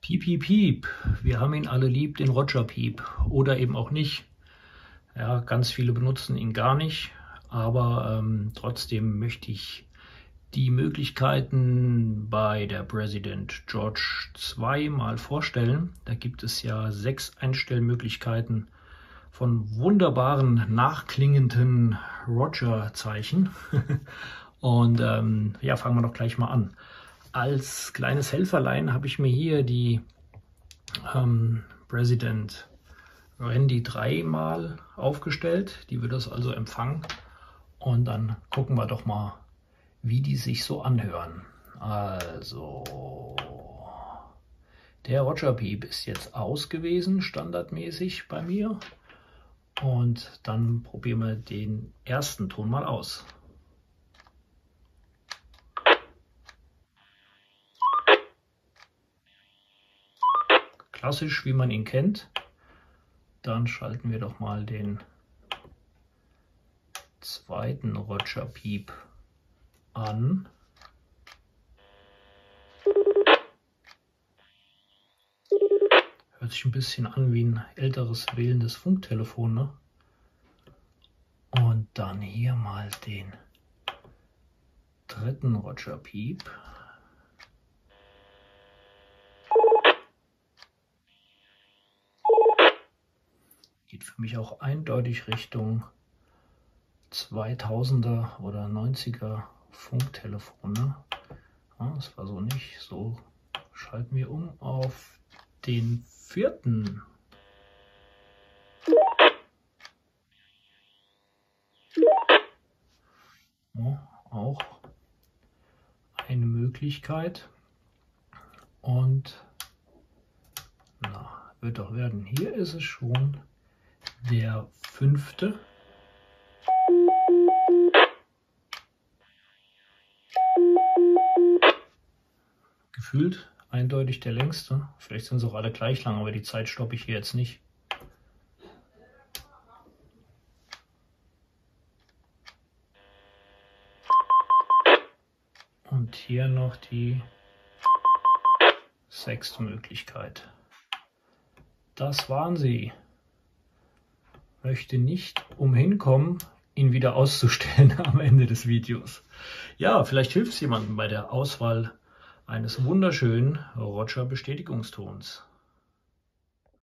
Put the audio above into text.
Piep, piep, piep. Wir haben ihn alle lieb, den Roger Piep. Oder eben auch nicht. Ja, ganz viele benutzen ihn gar nicht. Aber trotzdem möchte ich die Möglichkeiten bei der President George II mal vorstellen. Da gibt es ja 6 Einstellmöglichkeiten von wunderbaren, nachklingenden Roger-Zeichen. Und ja, fangen wir doch gleich mal an. Als kleines Helferlein habe ich mir hier die President Randy 3 mal aufgestellt. Die wird das also empfangen. Und dann gucken wir doch mal, wie die sich so anhören. Also, der Roger Piep ist jetzt aus gewesen, standardmäßig bei mir. Und dann probieren wir den ersten Ton mal aus. Klassisch, wie man ihn kennt. Dann schalten wir doch mal den zweiten Roger Piep an. Hört sich ein bisschen an wie ein älteres wählendes Funktelefon, ne? Und dann hier mal den dritten Roger Piep. Geht für mich auch eindeutig Richtung 2000er oder 90er Funktelefone. Ja, das war so nicht. So schalten wir um auf den vierten. Ja, auch eine Möglichkeit. Und na, wird doch werden. Hier ist es schon der fünfte. Gefühlt eindeutig der längste. Vielleicht sind sie auch alle gleich lang, aber die Zeit stoppe ich hier jetzt nicht. Und hier noch die 6. Möglichkeit. Das waren sie. Möchte nicht umhin kommen, ihn wieder auszustellen am Ende des Videos. Ja, vielleicht hilft es jemandem bei der Auswahl eines wunderschönen Roger-Bestätigungstons.